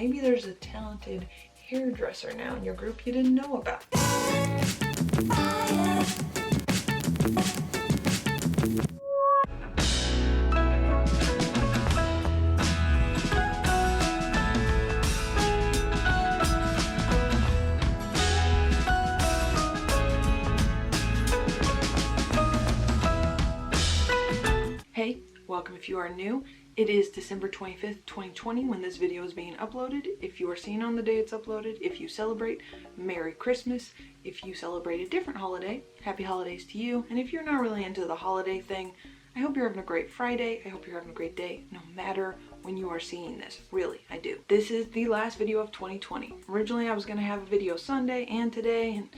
Maybe there's a talented hairdresser now in your group you didn't know about. Hey, welcome if you are new. It is December 25th, 2020 when this video is being uploaded. If you are seen on the day it's uploaded, if you celebrate, Merry Christmas. If you celebrate a different holiday, Happy Holidays to you. And if you're not really into the holiday thing, I hope you're having a great Friday. I hope you're having a great day, no matter when you are seeing this. Really, I do. This is the last video of 2020. Originally, I was going to have a video Sunday and today, and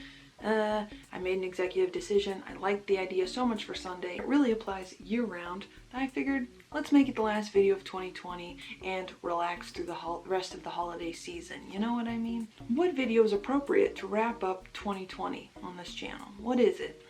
I made an executive decision. I liked the idea so much for Sunday. It really applies year-round that I figured let's make it the last video of 2020 and relax through the rest of the holiday season. You know what I mean? What video is appropriate to wrap up 2020 on this channel? What is it?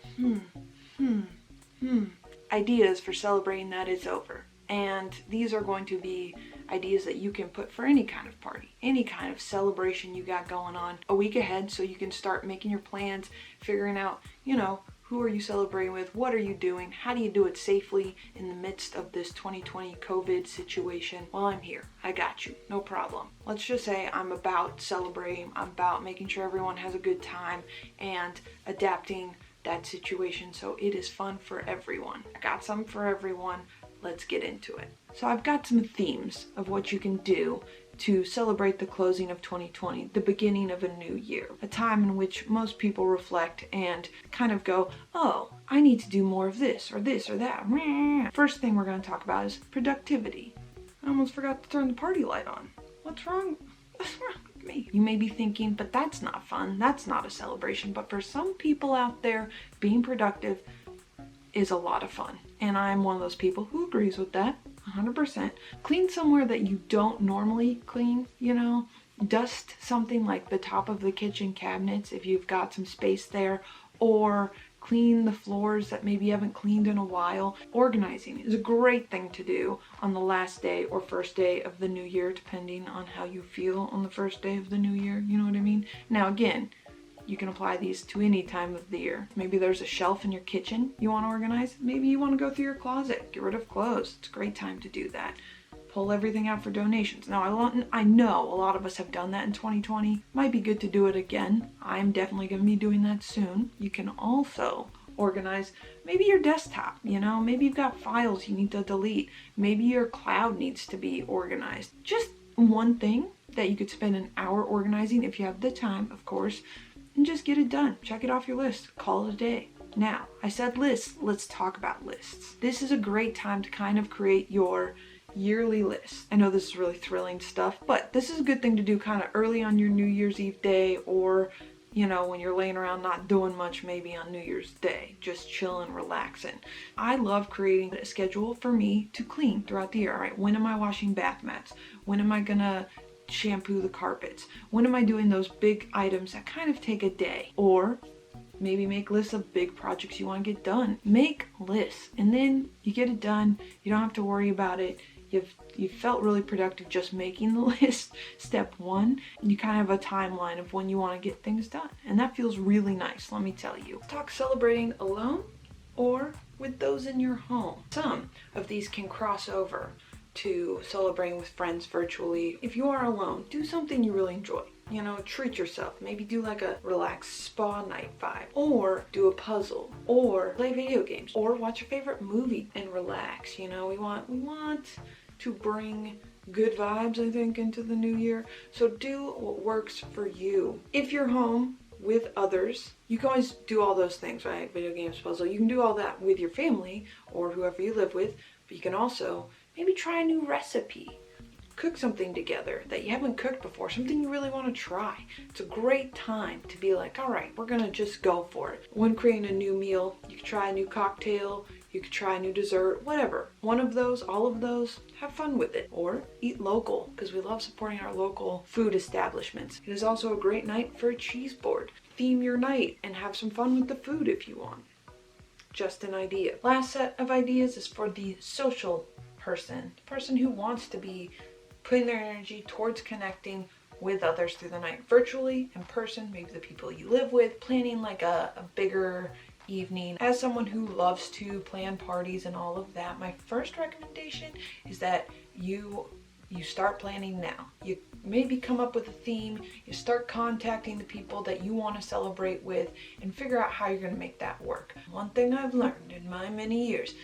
Ideas for celebrating that it's over. And these are going to be ideas that you can put for any kind of party, any kind of celebration you got going on a week ahead, so you can start making your plans, figuring out, you know, who are you celebrating with, what are you doing, how do you do it safely in the midst of this 2020 COVID situation. Well, I'm here. I got you. No problem. Let's just say I'm about celebrating. I'm about making sure everyone has a good time and adapting that situation so it is fun for everyone. I got something for everyone. Let's get into it. So I've got some themes of what you can do to celebrate the closing of 2020, the beginning of a new year, a time in which most people reflect and kind of go, oh, I need to do more of this or that. First thing we're going to talk about is productivity. I almost forgot to turn the party light on. What's wrong? What's wrong with me? You may be thinking, but that's not fun. That's not a celebration. But for some people out there, being productive is a lot of fun. And I'm one of those people who agrees with that 100%. Clean somewhere that you don't normally clean, you know, dust something like the top of the kitchen cabinets if you've got some space there, or clean the floors that maybe you haven't cleaned in a while. Organizing is a great thing to do on the last day or first day of the new year, depending on how you feel on the first day of the new year, you know what I mean? Now again, you can apply these to any time of the year. Maybe there's a shelf in your kitchen you want to organize. Maybe you want to go through your closet, get rid of clothes. It's a great time to do that. Pull everything out for donations. Now, I know a lot of us have done that in 2020. Might be good to do it again. I'm definitely going to be doing that soon. You can also organize maybe your desktop, you know, maybe you've got files you need to delete. Maybe your cloud needs to be organized. Just one thing that you could spend an hour organizing if you have the time, of course, and just get it done. Check it off your list. Call it a day. Now, I said lists. Let's talk about lists. This is a great time to kind of create your yearly list. I know this is really thrilling stuff, but this is a good thing to do kind of early on your New Year's Eve day, or, you know, when you're laying around not doing much, maybe on New Year's Day, just chilling, relaxing. I love creating a schedule for me to clean throughout the year. All right, when am I washing bath mats? When am I gonna shampoo the carpets? When am I doing those big items that kind of take a day? Or maybe make lists of big projects you want to get done. Make lists, and then you get it done. You don't have to worry about it. You've felt really productive just making the list, step one, and you kind of have a timeline of when you want to get things done. And that feels really nice, let me tell you. Let's talk celebrating alone or with those in your home. Some of these can cross over to celebrating with friends virtually. If you are alone, do something you really enjoy. You know, treat yourself. Maybe do like a relaxed spa night vibe, or do a puzzle, or play video games, or watch a favorite movie and relax. You know, we want to bring good vibes, I think, into the new year. So do what works for you. If you're home with others, you can always do all those things, right? Video games, puzzle. You can do all that with your family or whoever you live with, but you can also maybe try a new recipe. Cook something together that you haven't cooked before, something you really want to try. It's a great time to be like, all right, we're gonna just go for it. When creating a new meal, you could try a new cocktail, you could try a new dessert, whatever. One of those, all of those, have fun with it. Or eat local, because we love supporting our local food establishments. It is also a great night for a cheese board. Theme your night and have some fun with the food if you want. Just an idea. Last set of ideas is for the social person, the person who wants to be putting their energy towards connecting with others through the night, virtually, in person, maybe the people you live with, planning like a bigger evening. As someone who loves to plan parties and all of that, my first recommendation is that you start planning now. You maybe come up with a theme, you start contacting the people that you want to celebrate with, and figure out how you're going to make that work. One thing I've learned in my many years,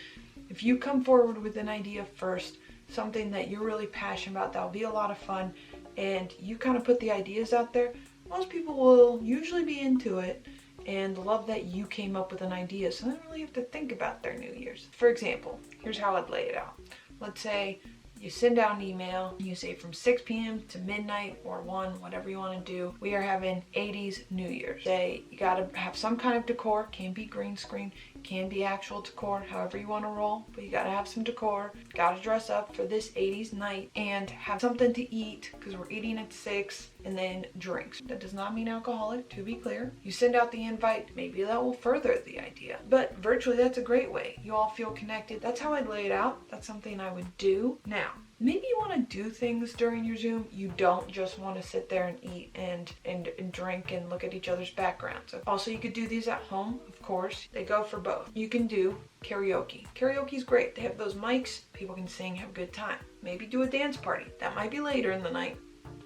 if you come forward with an idea first, something that you're really passionate about, that'll be a lot of fun, and you kind of put the ideas out there, most people will usually be into it and love that you came up with an idea, so they don't really have to think about their New Year's. For example, here's how I'd lay it out. Let's say you send out an email, you say from 6 p.m. to midnight or 1, whatever you want to do, we are having 80s New Year's. Say you gotta have some kind of decor, can be green screen, can be actual decor, however you want to roll, but you gotta have some decor, gotta dress up for this 80s night, and have something to eat, because we're eating at 6, and then drinks. That does not mean alcoholic, to be clear. You send out the invite, maybe that will further the idea. But virtually, that's a great way. You all feel connected. That's how I'd lay it out. That's something I would do. Now, maybe you want to do things during your Zoom. You don't just want to sit there and eat and drink and look at each other's backgrounds. Also, you could do these at home, of course. They go for both. You can do karaoke. Karaoke's great. They have those mics. People can sing, have a good time. Maybe do a dance party. That might be later in the night,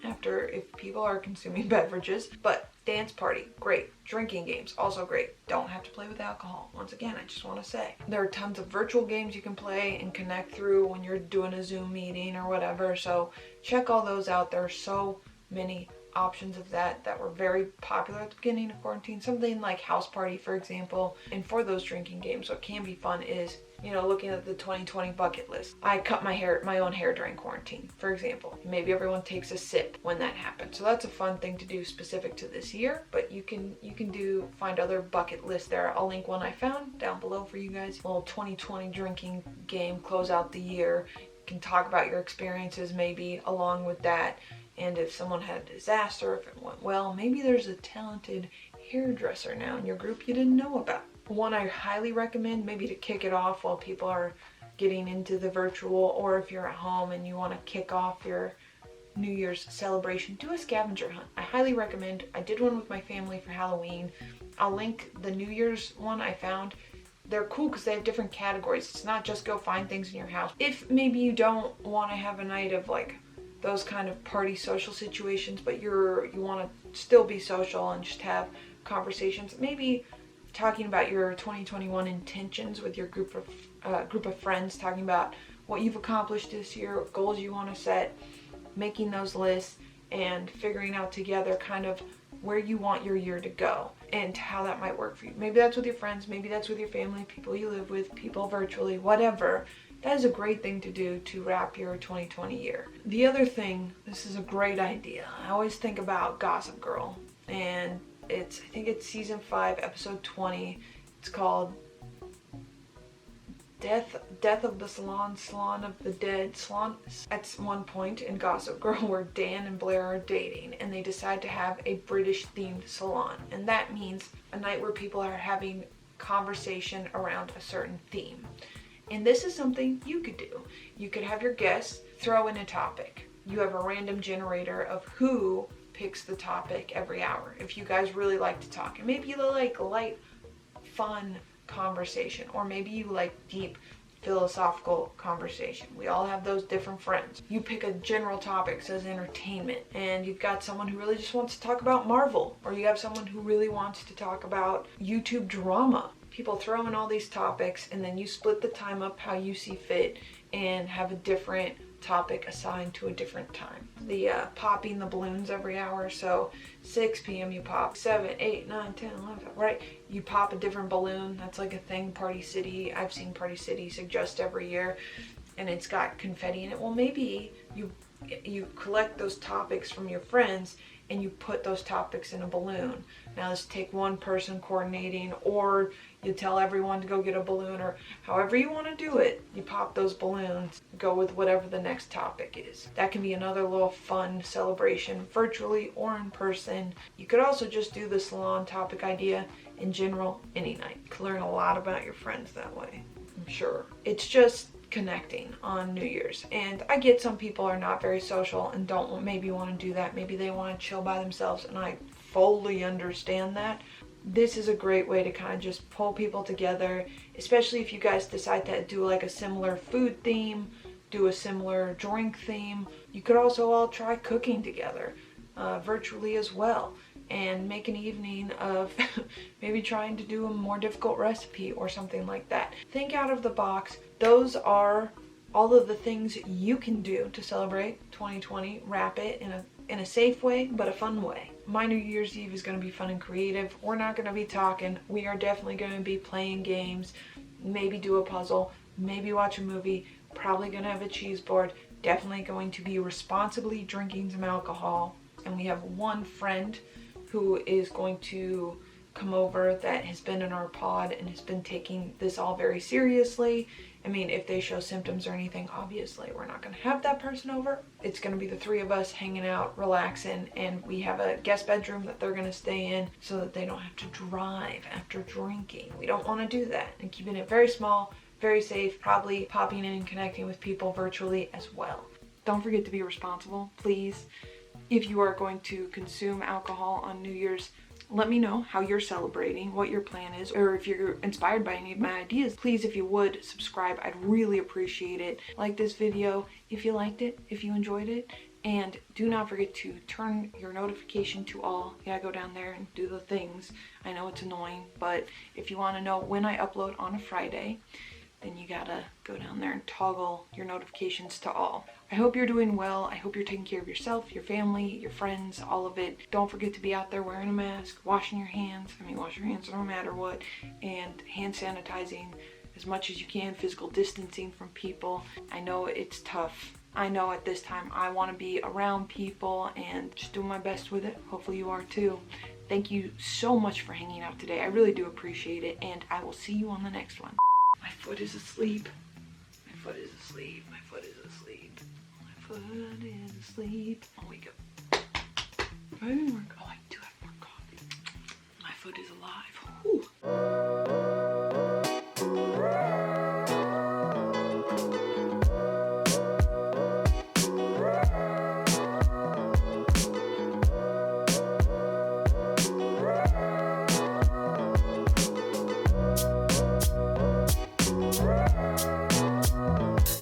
after, if people are consuming beverages. But dance party, great. Drinking games, also great. Don't have to play with alcohol. Once again, I just want to say, there are tons of virtual games you can play and connect through when you're doing a Zoom meeting or whatever. So check all those out. There are so many options of that were very popular at the beginning of quarantine. Something like House Party, for example. And for those drinking games, what can be fun is, looking at the 2020 bucket list. I cut my own hair during quarantine, for example. Maybe everyone takes a sip when that happens. So that's a fun thing to do specific to this year, but you can find other bucket lists there. I'll link one I found down below for you guys. A little 2020 drinking game, close out the year. You can talk about your experiences maybe along with that. And if someone had a disaster, if it went well, maybe there's a talented hairdresser now in your group you didn't know about. One I highly recommend, maybe to kick it off while people are getting into the virtual, or if you're at home and you want to kick off your New Year's celebration, do a scavenger hunt. I highly recommend. I did one with my family for Halloween. I'll link the New Year's one I found. They're cool because they have different categories. It's not just go find things in your house. If maybe you don't want to have a night of like those kind of party social situations, but you want to still be social and just have conversations, maybe talking about your 2021 intentions with your group of friends, talking about what you've accomplished this year, goals you want to set, making those lists, and figuring out together kind of where you want your year to go and how that might work for you. Maybe that's with your friends, maybe that's with your family, people you live with, people virtually, whatever. That is a great thing to do to wrap your 2020 year. The other thing, this is a great idea. I always think about Gossip Girl, and I think it's season 5, episode 20. It's called Death of the Salon of the Dead. At one point in Gossip Girl where Dan and Blair are dating, and they decide to have a British themed salon. And that means a night where people are having conversation around a certain theme. And this is something you could do. You could have your guests throw in a topic. You have a random generator of who picks the topic every hour. If you guys really like to talk, and maybe you like light, fun conversation, or maybe you like deep philosophical conversation. We all have those different friends. You pick a general topic, says entertainment, and you've got someone who really just wants to talk about Marvel, or you have someone who really wants to talk about YouTube drama. People throw in all these topics, and then you split the time up how you see fit and have a different topic assigned to a different time. The popping the balloons every hour, so 6 p.m. you pop, 7, 8, 9, 10, 11, right? You pop a different balloon. That's like a thing Party City, I've seen Party City suggest every year, and it's got confetti in it. Well, maybe you collect those topics from your friends and you put those topics in a balloon. Now let's take one person coordinating, or you tell everyone to go get a balloon, or however you want to do it. You pop those balloons, go with whatever the next topic is. That can be another little fun celebration, virtually or in person. You could also just do the salon topic idea in general any night. You can learn a lot about your friends that way, I'm sure. It's just connecting on New Year's. And I get some people are not very social and don't maybe want to do that. Maybe they want to chill by themselves, and I fully understand that. This is a great way to kind of just pull people together, especially if you guys decide to do like a similar food theme, do a similar drink theme. You could also all try cooking together virtually as well, and make an evening of maybe trying to do a more difficult recipe or something like that. Think out of the box. Those are all of the things you can do to celebrate 2020. Wrap it in a safe way, but a fun way. My New Year's Eve is going to be fun and creative. We're not going to be talking. We are definitely going to be playing games, maybe do a puzzle, maybe watch a movie, probably going to have a cheese board, definitely going to be responsibly drinking some alcohol. And we have one friend who is going to come over that has been in our pod and has been taking this all very seriously. I mean, if they show symptoms or anything, obviously we're not going to have that person over. It's going to be the three of us hanging out, relaxing, and we have a guest bedroom that they're going to stay in so that they don't have to drive after drinking. We don't want to do that, and keeping it very small, very safe, probably popping in and connecting with people virtually as well. Don't forget to be responsible, please. If you are going to consume alcohol on New Year's, let me know how you're celebrating, what your plan is, or if you're inspired by any of my ideas. Please, if you would, subscribe. I'd really appreciate it. Like this video if you liked it, if you enjoyed it, and do not forget to turn your notification to all. Yeah, go down there and do the things. I know it's annoying, but if you want to know when I upload on a Friday, then you gotta go down there and toggle your notifications to all. I hope you're doing well. I hope you're taking care of yourself, your family, your friends, all of it. Don't forget to be out there wearing a mask, washing your hands. I mean, wash your hands no matter what, and hand sanitizing as much as you can, physical distancing from people. I know it's tough. I know at this time I want to be around people and just doing my best with it. Hopefully you are too. Thank you so much for hanging out today. I really do appreciate it, and I will see you on the next one. My foot is asleep. My foot is asleep. My foot is asleep. My foot is asleep. I'll wake up. Do I even work? Oh, I do have more coffee. My foot is alive. Whew.